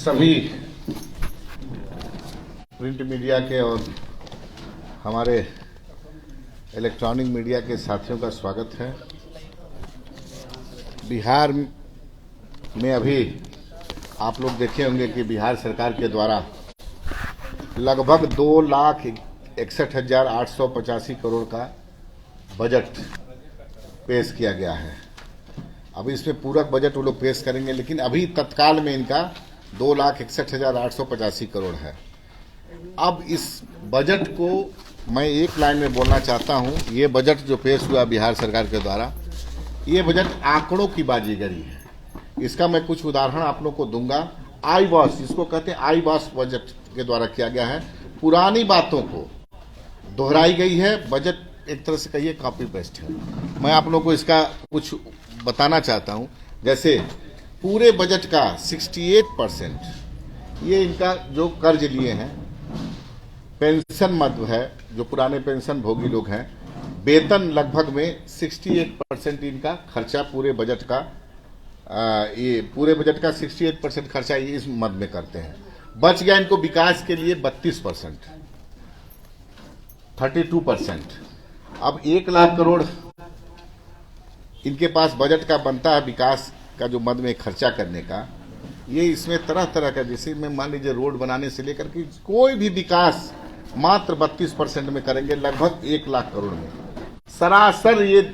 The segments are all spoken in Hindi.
सभी प्रिंट मीडिया के और हमारे इलेक्ट्रॉनिक मीडिया के साथियों का स्वागत है। बिहार में अभी आप लोग देखे होंगे कि बिहार सरकार के द्वारा लगभग 2,61,885 करोड़ का बजट पेश किया गया है। अभी इसमें पूरक बजट वो लोग पेश करेंगे, लेकिन अभी तत्काल में इनका 2,61,885 करोड़ है। अब इस बजट को मैं एक लाइन में बोलना चाहता हूं। ये बजट जो पेश हुआ बिहार सरकार के द्वारा, ये बजट आंकड़ों की बाजीगरी है। इसका मैं कुछ उदाहरण आप लोग को दूंगा। आई वॉश, इसको कहते हैं आई वॉश बजट के द्वारा किया गया है। पुरानी बातों को दोहराई गई है। बजट एक तरह से कहिए कॉपी पेस्ट है। मैं आप लोग को इसका कुछ बताना चाहता हूं। जैसे पूरे बजट का 68% ये इनका जो कर्ज लिए हैं, पेंशन मद है, जो पुराने पेंशन भोगी लोग हैं, वेतन लगभग में 68% इनका खर्चा पूरे बजट का, ये पूरे बजट का 68% खर्चा ये इस मद में करते हैं। बच गया इनको विकास के लिए 32%, 32%। अब 1 लाख करोड़ इनके पास बजट का बनता है विकास का जो मद में खर्चा करने का। ये इसमें तरह तरह का, जैसे में मान लीजिए रोड बनाने से लेकर के कोई भी विकास मात्र 32% में करेंगे, लगभग 1 लाख करोड़ में। सरासर ये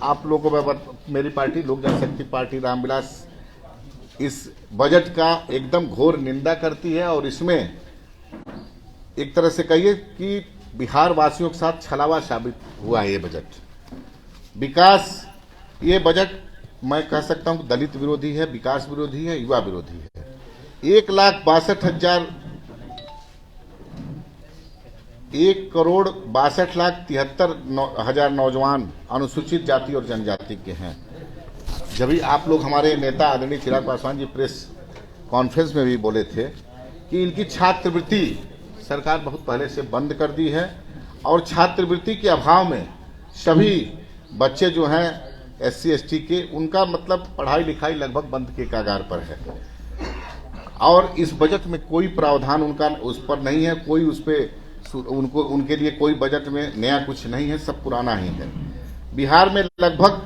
आप लोगों को मेरी पार्टी लोक जनशक्ति पार्टी रामविलास इस बजट का एकदम घोर निंदा करती है और इसमें एक तरह से कहिए कि बिहार वासियों के साथ छलावा साबित हुआ है ये बजट। विकास, ये बजट मैं कह सकता हूं दलित विरोधी है, विकास विरोधी है, युवा विरोधी है। 1,62,73,000 नौजवान अनुसूचित जाति और जनजाति के हैं। जब भी आप लोग हमारे नेता आदरणीय चिराग पासवान जी प्रेस कॉन्फ्रेंस में भी बोले थे कि इनकी छात्रवृत्ति सरकार बहुत पहले से बंद कर दी है और छात्रवृत्ति के अभाव में सभी बच्चे जो हैं SC ST के, उनका मतलब पढ़ाई लिखाई लगभग बंद के कगार पर है। और इस बजट में कोई प्रावधान उनका उस पर नहीं है, कोई उस पर उनके लिए कोई बजट में नया कुछ नहीं है, सब पुराना ही है। बिहार में लगभग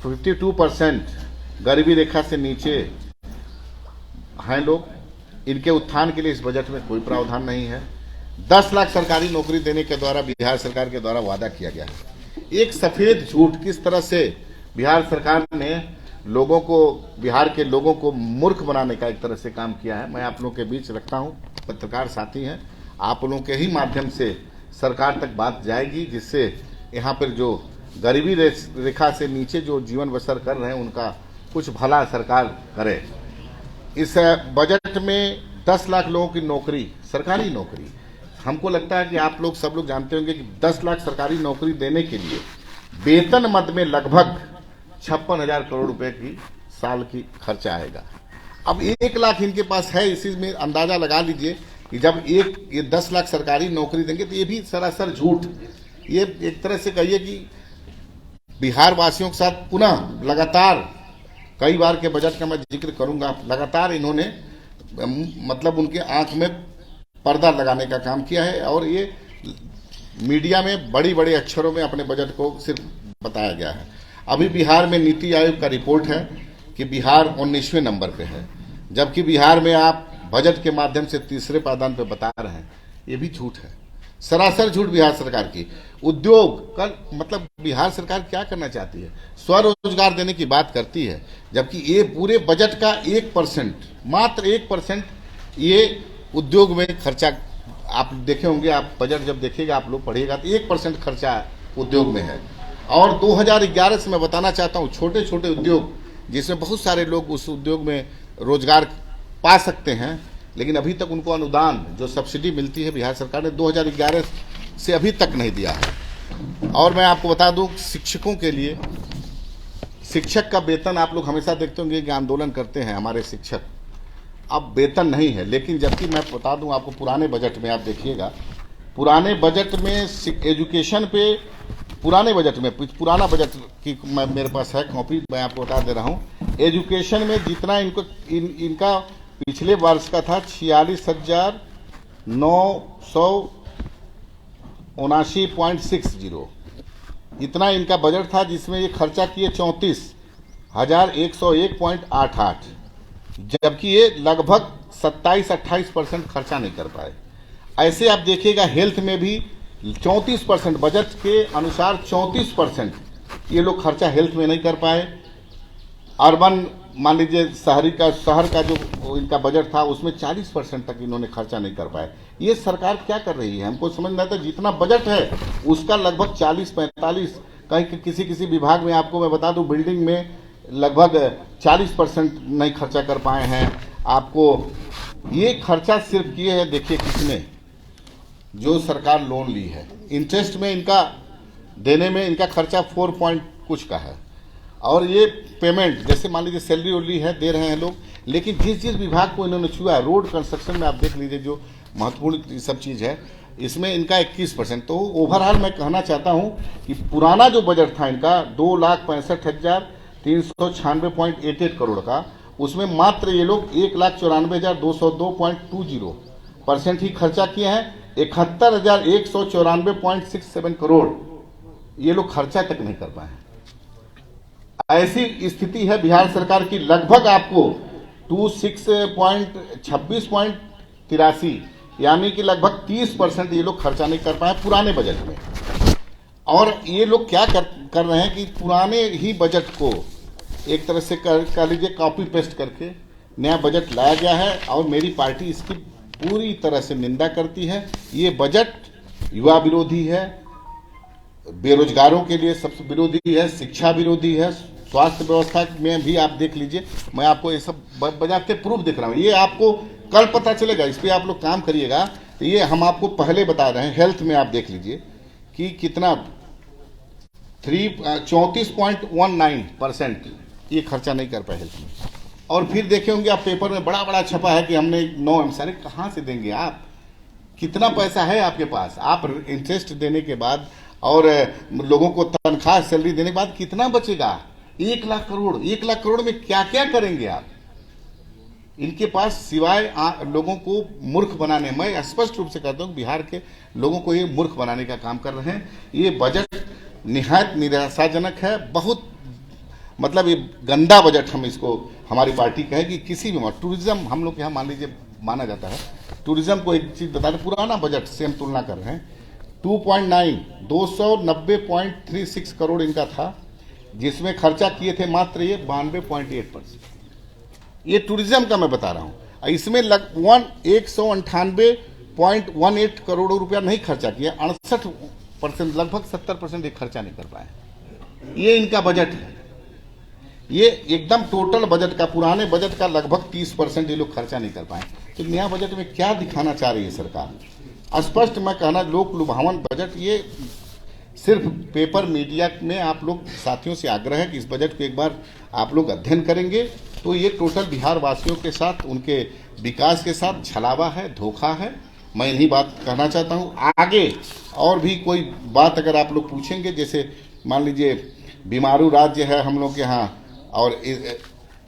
52% गरीबी रेखा से नीचे हैं लोग। इनके उत्थान के लिए इस बजट में कोई प्रावधान नहीं है। 10 लाख सरकारी नौकरी देने के द्वारा बिहार सरकार के द्वारा वादा किया गया है। एक सफेद झूठ, किस तरह से बिहार सरकार ने लोगों को, बिहार के लोगों को मूर्ख बनाने का एक तरह से काम किया है। मैं आप लोगों के बीच रखता हूं, पत्रकार साथी हैं, आप लोगों के ही माध्यम से सरकार तक बात जाएगी, जिससे यहाँ पर जो गरीबी रेखा से नीचे जो जीवन बसर कर रहे हैं उनका कुछ भला सरकार करे। इस बजट में 10 लाख लोगों की नौकरी, सरकारी नौकरी, हमको लगता है कि आप लोग सब लोग जानते होंगे कि 10 लाख सरकारी नौकरी देने के लिए वेतन मद में लगभग 56,000 करोड़ रुपए की साल की खर्चा आएगा। अब 1 लाख इनके पास है, इसी में अंदाजा लगा लीजिए कि जब ये 10 लाख सरकारी नौकरी देंगे तो ये भी सरासर झूठ। ये एक तरह से कहिए कि बिहार वासियों के साथ पुनः लगातार कई बार के बजट का मैं जिक्र करूंगा, लगातार इन्होंने मतलब उनके आंख में पर्दा लगाने का काम किया है और ये मीडिया में बड़ी बड़े अक्षरों में अपने बजट को सिर्फ बताया गया है। अभी बिहार में नीति आयोग का रिपोर्ट है कि बिहार 19वें नंबर पे है, जबकि बिहार में आप बजट के माध्यम से तीसरे पायदान पे बता रहे हैं। ये भी झूठ है, सरासर झूठ बिहार सरकार की। उद्योग का मतलब बिहार सरकार क्या करना चाहती है? स्वरोजगार देने की बात करती है, जबकि ये पूरे बजट का 1%, मात्र 1% ये उद्योग में खर्चा। आप देखे होंगे, आप बजट जब देखिएगा, आप लोग पढ़िएगा तो 1% खर्चा उद्योग में है। और 2011 से मैं बताना चाहता हूँ, छोटे छोटे उद्योग जिसमें बहुत सारे लोग उस उद्योग में रोजगार पा सकते हैं, लेकिन अभी तक उनको अनुदान जो सब्सिडी मिलती है बिहार सरकार ने 2011 से अभी तक नहीं दिया है। और मैं आपको बता दूं, शिक्षकों के लिए, शिक्षक का वेतन आप लोग हमेशा देखते होंगे कि आंदोलन करते हैं हमारे शिक्षक, अब वेतन नहीं है। लेकिन जबकि मैं बता दूं आपको, पुराने बजट में आप देखिएगा, पुराने बजट में एजुकेशन पे, पुराने बजट में, पुराना बजट की मेरे पास है कॉपी, मैं आपको बता दे रहा हूं। एजुकेशन में जितना इनका पिछले वर्ष का था 46,979.60, इतना इनका बजट था, जिसमें ये खर्चा किए 34,101.88, जबकि ये लगभग 27-28% खर्चा नहीं कर पाए। ऐसे आप देखिएगा हेल्थ में भी 34%, बजट के अनुसार 34% ये लोग खर्चा हेल्थ में नहीं कर पाए। अर्बन मान लीजिए शहर का जो इनका बजट था उसमें 40% तक इन्होंने खर्चा नहीं कर पाए। ये सरकार क्या कर रही है हमको समझ नहीं आता। जितना बजट है उसका लगभग 40-45, कहीं किसी विभाग में आपको मैं बता दूं बिल्डिंग में लगभग 40% नहीं खर्चा कर पाए हैं। आपको ये खर्चा सिर्फ किए हैं, देखिए किसने, जो सरकार लोन ली है, इंटरेस्ट में इनका देने में इनका खर्चा 4 पॉइंट कुछ का है। और ये पेमेंट जैसे मान लीजिए सैलरी उलरी है दे रहे हैं लोग, लेकिन जिस विभाग को इन्होंने छुआ, रोड कंस्ट्रक्शन में आप देख लीजिए जो महत्वपूर्ण सब चीज़ है, इसमें इनका 21%। तो ओवरऑल मैं कहना चाहता हूं कि पुराना जो बजट था इनका 2,65,396.88 करोड़ का, उसमें मात्र ये लोग 1,94,202.20% ही खर्चा किए हैं। 71,194.67 करोड़ ये लोग खर्चा तक नहीं कर पाए। ऐसी स्थिति है बिहार सरकार की। लगभग आपको 26.83, यानी कि लगभग 30% ये लोग खर्चा नहीं कर पाए पुराने बजट में। और ये लोग क्या कर रहे हैं कि पुराने ही बजट को एक तरह से कह लीजिए कॉपी पेस्ट करके नया बजट लाया गया है, और मेरी पार्टी इसकी पूरी तरह से निंदा करती है। ये बजट युवा विरोधी है, बेरोजगारों के लिए सबसे विरोधी है, शिक्षा विरोधी है, स्वास्थ्य व्यवस्था में भी आप देख लीजिए। मैं आपको ये सब बजाते प्रूफ दिख रहा हूँ, ये आपको कल पता चलेगा, इस पर आप लोग काम करिएगा। तो ये हम आपको पहले बता रहे हैं। हेल्थ में आप देख लीजिए कि कितना 34.19% ये खर्चा नहीं कर पाए हेल्थ में। और फिर देखे होंगे आप पेपर में बड़ा छपा है कि हमने 9 एमएसआर। कहाँ से देंगे आप? कितना पैसा है आपके पास? आप इंटरेस्ट देने के बाद और लोगों को तनख्वाह सैलरी देने के बाद कितना बचेगा? 1 लाख करोड़। 1 लाख करोड़ में क्या क्या करेंगे आप? इनके पास सिवाय लोगों को मूर्ख बनाने, मैं स्पष्ट रूप से कहता हूं बिहार के लोगों को ये मूर्ख बनाने का काम कर रहे हैं। ये बजट निहायत निराशाजनक है, बहुत मतलब ये गंदा बजट हम इसको हमारी पार्टी कहे कि किसी भी टूरिज्म हम लोग यहाँ मान लीजिए माना जाता है। टूरिज्म को एक चीज बता दें, पुराना बजट से हम तुलना कर रहे हैं 290.36 करोड़ इनका था, जिसमें खर्चा किए थे मात्र ये 92.8%। ये टूरिज्म का मैं बता रहा हूं। इसमें 198.18 करोड़ रुपया नहीं खर्चा किया, 68%, लगभग 70% ये खर्चा नहीं कर पाए। ये इनका बजट है। ये एकदम टोटल बजट का, पुराने बजट का लगभग 30% ये लोग खर्चा नहीं कर पाए। तो नया बजट में क्या दिखाना चाह रही है सरकार? स्पष्ट मैं कहना, लोक लुभावन बजट। ये सिर्फ पेपर मीडिया में आप लोग साथियों से आग्रह है कि इस बजट को एक बार आप लोग अध्ययन करेंगे तो ये टोटल बिहार वासियों के साथ, उनके विकास के साथ छलावा है, धोखा है। मैं इन्हीं बात कहना चाहता हूँ। आगे और भी कोई बात अगर आप लोग पूछेंगे, जैसे मान लीजिए बीमारू राज्य है हम लोग के यहाँ, और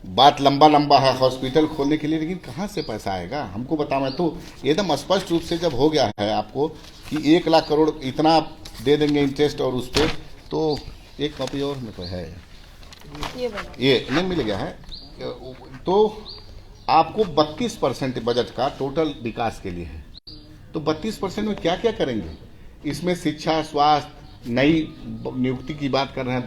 बात लंबा है हॉस्पिटल खोलने के लिए, लेकिन कहाँ से पैसा आएगा हमको बताओ। तो एकदम स्पष्ट रूप से जब हो गया है आपको कि 1 लाख करोड़ इतना दे देंगे इंटरेस्ट, और उस पर तो एक कॉपी और में तो है, ये नहीं मिल गया है। तो आपको 32% बजट का टोटल विकास के लिए है। तो 32% में क्या क्या करेंगे? इसमें शिक्षा, स्वास्थ्य, नई नियुक्ति की बात कर रहे हैं।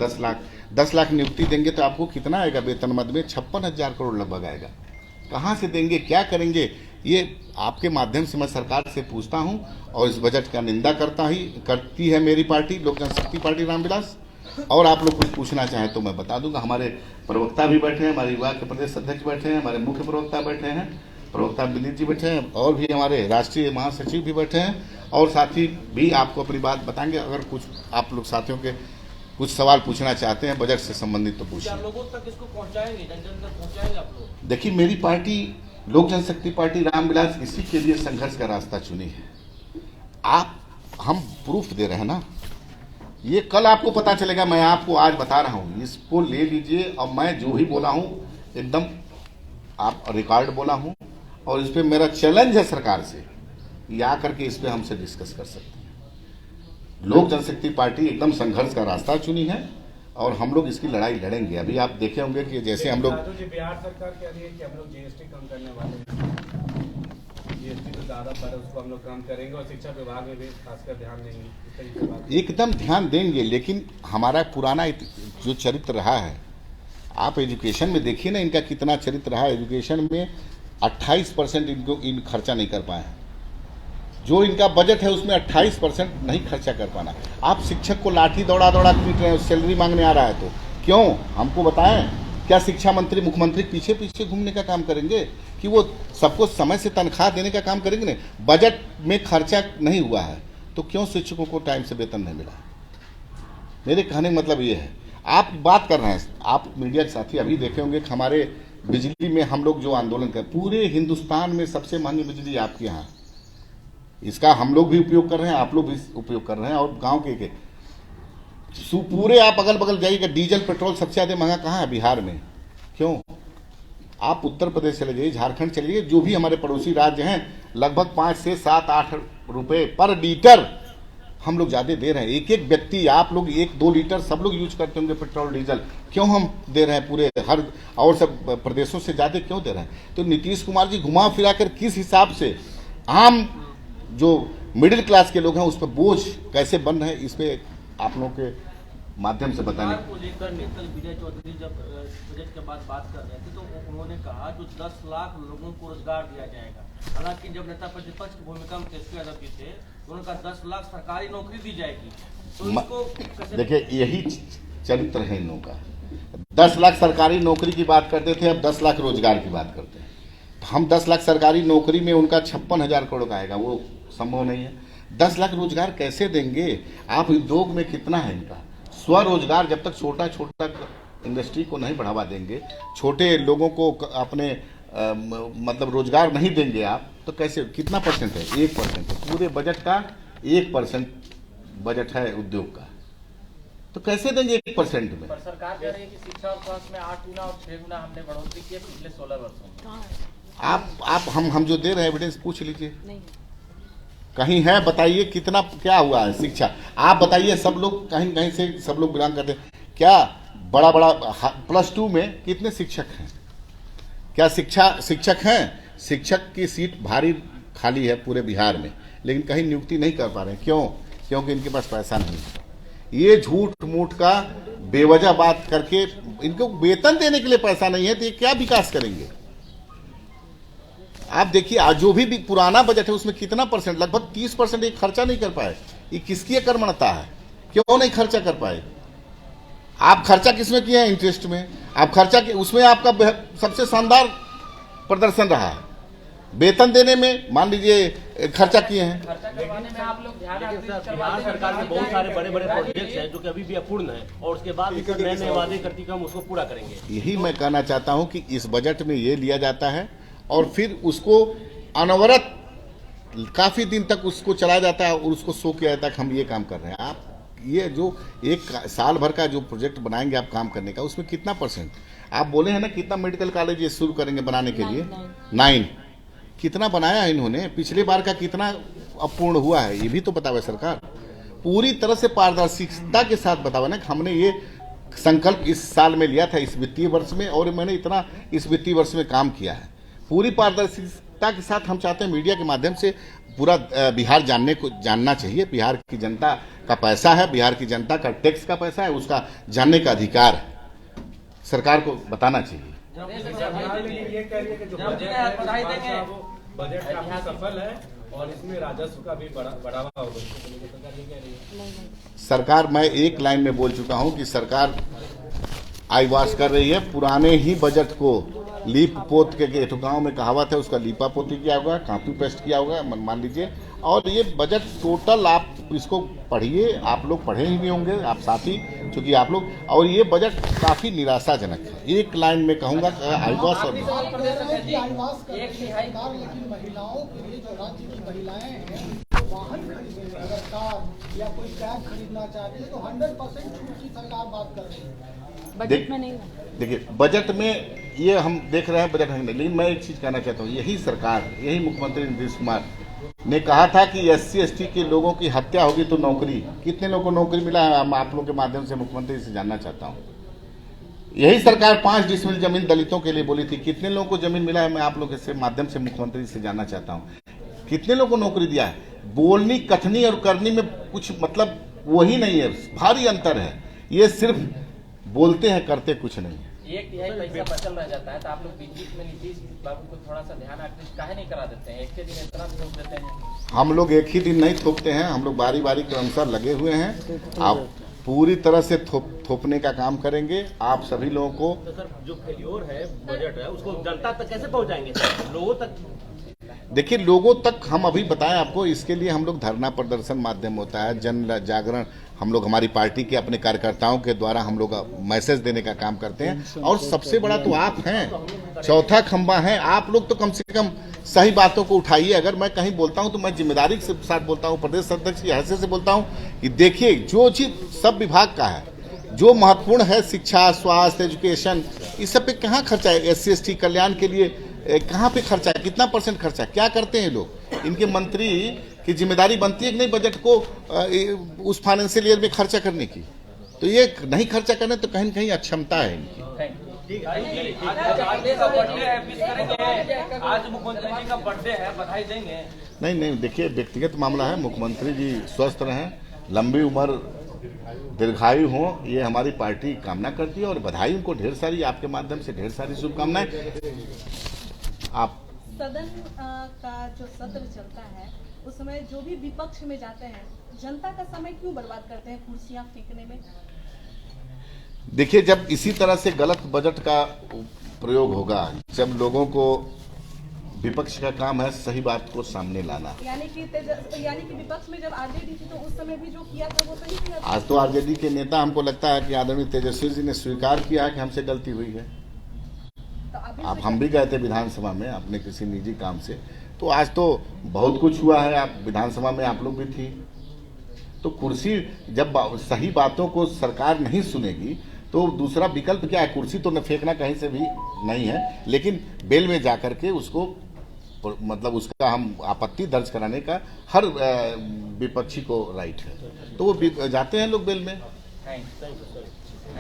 10 लाख नियुक्ति देंगे तो आपको कितना आएगा? वेतन मद में 56,000 करोड़ लगभग आएगा। कहाँ से देंगे, क्या करेंगे? ये आपके माध्यम से मैं सरकार से पूछता हूं, और इस बजट का निंदा करती है मेरी पार्टी, लोक जनशक्ति पार्टी रामविलास। और आप लोग कुछ पूछना चाहें तो मैं बता दूंगा। हमारे प्रवक्ता भी बैठे हैं, हमारे युवा के प्रदेश अध्यक्ष बैठे हैं, हमारे मुख्य प्रवक्ता बैठे हैं, प्रवक्ता विनीत जी बैठे हैं, और भी हमारे राष्ट्रीय महासचिव भी बैठे हैं, और साथी भी आपको अपनी बात बताएंगे। अगर कुछ आप लोग साथियों के कुछ सवाल पूछना चाहते हैं बजट से संबंधित तो पूछिए। लोगों तक इसको पहुंचाएंगे, जन तक पहुंचाएंगे आप लोग? देखिए, मेरी पार्टी लोक जनशक्ति पार्टी रामविलास इसी के लिए संघर्ष का रास्ता चुनी है। हम प्रूफ दे रहे हैं ना, ये कल आपको पता चलेगा। मैं आपको आज बता रहा हूं, इसको ले लीजिए। और मैं जो ही बोला हूं एकदम आप रिकॉर्ड बोला हूं, और इस पे मेरा चैलेंज है सरकार से, ये आकर के इस पे हमसे डिस्कस कर सकते हैं। लोक जनशक्ति पार्टी एकदम संघर्ष का रास्ता चुनी है और हम लोग इसकी लड़ाई लड़ेंगे। अभी आप देखे होंगे कि जैसे हम लोग बिहार सरकार कह रही है कि हम लोग जीएसटी कम करने वाले हैं, जीएसटी तो ज़्यादा पर है, उसको हम लोग कम करेंगे और शिक्षा विभाग में भी खासकर ध्यान देंगे, इस तरीके की बात। एकदम ध्यान देंगे, लेकिन हमारा पुराना जो चरित्र रहा है, आप एजुकेशन में देखिए ना इनका कितना चरित्र रहा है। एजुकेशन में 28% इनको इन खर्चा नहीं कर पाए हैं। जो इनका बजट है उसमें 28% नहीं खर्चा कर पाना। आप शिक्षक को लाठी दौड़ा दौड़ा पीट रहे हैं, सैलरी मांगने आ रहा है तो क्यों? हमको बताएं, क्या शिक्षा मंत्री मुख्यमंत्री पीछे पीछे घूमने का काम करेंगे कि वो सबको समय से तनख्वाह देने का काम करेंगे? नहीं, बजट में खर्चा नहीं हुआ है तो क्यों शिक्षकों को टाइम से वेतन नहीं मिला? मेरे कहने का मतलब ये है, आप बात कर रहे हैं, आप मीडिया के साथी अभी देखे होंगे कि हमारे बिजली में हम लोग जो आंदोलन कर, पूरे हिंदुस्तान में सबसे महंगी बिजली आपके यहाँ, इसका हम लोग भी उपयोग कर रहे हैं, आप लोग भी उपयोग कर रहे हैं। और गांव के पूरे आप अगल बगल जाइएगा, डीजल पेट्रोल सबसे ज़्यादा महंगा कहाँ है? बिहार में। क्यों? आप उत्तर प्रदेश चले जाइए, झारखंड चले जाइए, जो भी हमारे पड़ोसी राज्य हैं, लगभग 5 से 7-8 रुपए पर लीटर हम लोग ज़्यादा दे रहे हैं। एक एक व्यक्ति, आप लोग 1-2 लीटर सब लोग यूज करते होंगे पेट्रोल डीजल, क्यों हम दे रहे हैं पूरे हर और सब प्रदेशों से ज़्यादा क्यों दे रहे हैं? तो नीतीश कुमार जी घुमा फिरा कर किस हिसाब से आम जो मिडिल क्लास के लोग हैं उस पर बोझ कैसे बन रहे हैं, इस पे आप लोगों के माध्यम से बताने को लेकर नेता विजय चौधरी जब बजट के बाद बात कर रहे थे तो उन्होंने कहा जो 10 लाख लोगों को रोजगार दिया जाएगा। हालांकि जब नेता प्रतिपक्ष की भूमिका में तेजस्वी यादव जी थे उन्होंने कहा 10 लाख सरकारी नौकरी दी जाएगी। तो इसको देखिए, यही चरित्र है इन लोगों का। 10 लाख सरकारी नौकरी की बात करते थे, अब 10 लाख रोजगार की बात करते हैं। हम 10 लाख सरकारी नौकरी में उनका 56,000 करोड़ का आएगा, वो संभव नहीं है। 10 लाख रोजगार कैसे देंगे? आप उद्योग में कितना है इनका स्वरोजगार? जब तक छोटा छोटा इंडस्ट्री को नहीं बढ़ावा देंगे, छोटे लोगों को अपने मतलब रोजगार नहीं देंगे आप, तो कैसे? कितना परसेंट है? 1% है पूरे बजट का, 1% बजट है उद्योग का, तो कैसे देंगे 1% में? पर सरकार कह रही है कि शिक्षा और स्वास्थ्य में 8 गुना और 6 गुना हमने बढ़ोतरी की है पिछले 16 वर्षों में। आप हम जो दे रहे हैं एविडेंस पूछ लीजिए, कहीं है? बताइए कितना क्या हुआ है शिक्षा? आप बताइए, सब लोग कहीं कहीं से सब लोग बिलोंग करते हैं, क्या बड़ा +2 में कितने शिक्षक हैं? क्या शिक्षक हैं? शिक्षक की सीट भारी खाली है पूरे बिहार में, लेकिन कहीं नियुक्ति नहीं कर पा रहे हैं। क्यों? क्योंकि इनके पास पैसा नहीं है। ये झूठ मूठ का बेवजह बात करके, इनको वेतन देने के लिए पैसा नहीं है तो ये क्या विकास करेंगे? आप देखिए, आज जो भी पुराना बजट है उसमें कितना परसेंट, लगभग 30% ये खर्चा नहीं कर पाए। ये किसकी कर्मणता है? क्यों नहीं खर्चा कर पाए? आप खर्चा किसमें किए हैं? इंटरेस्ट में। आप खर्चा उसमें आपका सबसे शानदार प्रदर्शन रहा है। वेतन देने में मान लीजिए खर्चा किए हैं। खर्चा करवाने में आप लोग ध्यान बिहार सरकार में बहुत सारे बड़े बड़े प्रोजेक्ट्स हैं जो कि अभी भी अपूर्ण है और उसके बाद नए नए वादे करती कि हम उसको पूरा करेंगे। यही मैं कहना चाहता हूं कि इस बजट में ये लिया जाता है और फिर उसको अनवरत काफी दिन तक उसको चलाया जाता है और उसको शो किया जाता है कि हम ये काम कर रहे हैं। आप ये जो एक साल भर का जो प्रोजेक्ट बनाएंगे आप काम करने का, उसमें कितना परसेंट आप बोले हैं ना? कितना मेडिकल कॉलेज ये शुरू करेंगे बनाने के लिए? 9 कितना बनाया है इन्होंने? पिछले बार का कितना अपूर्ण हुआ है ये भी तो बतावे सरकार। पूरी तरह से पारदर्शिता के साथ बतावे ना कि हमने ये संकल्प इस साल में लिया था, इस वित्तीय वर्ष में, और मैंने इतना इस वित्तीय वर्ष में काम किया है। पूरी पारदर्शिता के साथ हम चाहते हैं मीडिया के माध्यम से पूरा बिहार जानना चाहिए। बिहार की जनता का पैसा है, बिहार की जनता का टैक्स का पैसा है, उसका जानने का अधिकार है, सरकार को बताना चाहिए। ये कह रही है कि जो बजट काफी सफल है और इसमें राजस्व का भी बढ़ावा होगा, सरकार ये कह रही है। सरकार, मैं एक लाइन में बोल चुका हूं कि सरकार आई वॉश कर रही है। पुराने ही बजट को लीप पोत के गाँव में कहावत है, उसका लीपा पोती किया होगा, कॉपी पेस्ट किया होगा मान लीजिए। और ये बजट टोटल आप इसको पढ़िए, आप लोग पढ़े ही नहीं होंगे, आप साथी चूंकि आप लोग, और ये बजट काफी निराशाजनक है। एक लाइन में कहूंगा आईवास और लेकिन महिलाओं के लिए जो राज्य की महिलाएं हैं वाहन खरीदने अगर कार या कोई बैग खरीदना चाहती है तो 100% छूट की सरकार बात कर रही है। बजट में नहीं। देखिए, बजट में ये हम देख रहे हैं बजट में, लेकिन मैं एक चीज कहना चाहता हूँ, यही सरकार, यही मुख्यमंत्री नीतीश कुमार ने कहा था कि SC ST के लोगों की हत्या होगी तो नौकरी, कितने लोगों को नौकरी मिला है, मैं आप लोगों के माध्यम से मुख्यमंत्री से जानना चाहता हूँ। यही सरकार 5 डिसमिल जमीन दलितों के लिए बोली थी, कितने लोगों को जमीन मिला है, मैं आप लोगों के माध्यम से मुख्यमंत्री से जानना चाहता हूँ। कितने लोगों को नौकरी दिया है। बोलनी, कथनी और करनी में कुछ मतलब वही नहीं है, भारी अंतर है। ये सिर्फ बोलते हैं, करते कुछ नहीं है। एक तिहाई पैसा बचल रह जाता है तो आप लोग बीच में नीतीश बाबू को थोड़ा सा ध्यान आकृष्ट काहे नहीं करा देते हैं? एक के दिन इतना थोप देते हैं। हम लोग एक ही दिन नहीं थोपते हैं, हम लोग बारी बारी के अनुसार लगे हुए हैं। आप पूरी तरह से थोपने का काम करेंगे आप सभी लोगों को। तो सर जो फेल्योर है बजट है उसको जनता तक कैसे पहुंचाएंगे सर, लोगों तक? देखिए, लोगों तक हम अभी बताएं आपको, इसके लिए हम लोग धरना प्रदर्शन माध्यम होता है, जन जागरण, हम लोग हमारी पार्टी के अपने कार्यकर्ताओं के द्वारा हम लोग मैसेज देने का काम करते हैं। और सबसे बड़ा तो आप हैं, चौथा खंबा है आप लोग, तो कम से कम सही बातों को उठाइए। अगर मैं कहीं बोलता हूं तो मैं जिम्मेदारी के साथ बोलता हूं, प्रदेश अध्यक्ष की हैसियत से बोलता हूं कि देखिए, जो चीज सब विभाग का है, जो महत्वपूर्ण है, शिक्षा, स्वास्थ्य, एजुकेशन, इस सब पे कहाँ खर्चा है? SC ST कल्याण के लिए कहाँ पे खर्चा है, कितना % खर्चा है, क्या करते हैं लोग? इनके मंत्री की जिम्मेदारी बनती है कि नहीं बजट को उस फाइनेंशियल ईयर में खर्चा करने की? तो ये नहीं खर्चा करने तो कहीं न कहीं अक्षमता है इनकी। आज मुख्यमंत्री जी का बर्थडे है, बधाई देंगे? नहीं, देखिए, व्यक्तिगत मामला है। मुख्यमंत्री जी स्वस्थ रहें, लंबी उम्र, दीर्घायु हो, ये हमारी पार्टी कामना करती है और बधाई उनको ढेर सारी, आपके माध्यम से ढेर सारी शुभकामनाएं। आप सदन का जो सत्र चलता है उस समय जो भी विपक्ष में जाते हैं, जनता का समय क्यों बर्बाद करते हैं कुर्सियां फेंकने में? देखिए, जब इसी तरह से गलत बजट का प्रयोग होगा, जब लोगों को, विपक्ष का काम है सही बात को सामने लाना। यानी कि विपक्ष में जब RJD थी तो उस समय भी जो किया था वो सही किया था। आज तो RJD के नेता, हमको लगता है कि आदरणीय तेजस्वी जी ने स्वीकार किया है कि हमसे गलती हुई है। तो अब हम भी गए थे विधानसभा में अपने किसी निजी काम से, तो आज तो बहुत कुछ हुआ है। आप विधानसभा में आप लोग भी थी, तो कुर्सी, जब सही बातों को सरकार नहीं सुनेगी तो दूसरा विकल्प क्या है? कुर्सी तो न फेंकना कहीं से भी नहीं है, लेकिन बेल में जाकर के उसको, मतलब उसका हम आपत्ति दर्ज कराने का हर विपक्षी को राइट है, तो वो जाते हैं लोग बेल में।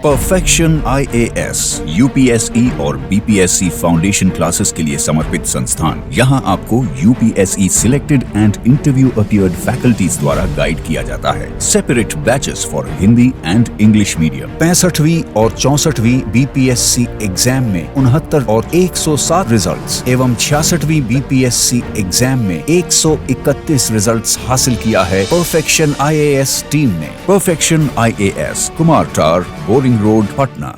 परफेक्शन IAS, UPSE और BPSC फाउंडेशन क्लासेस के लिए समर्पित संस्थान। यहाँ आपको UPSE selected and interview appeared faculties द्वारा गाइड किया जाता है। Separate batches for Hindi and English medium. 65वीं और 64वीं BPSC एग्जाम में 69 और 107 रिजल्ट्स एवं 66वीं BPSC एग्जाम में 131 रिजल्ट्स हासिल किया है परफेक्शन IAS टीम ने। परफेक्शन IAS, कुमार टार, बोरिंग रोड, पटना।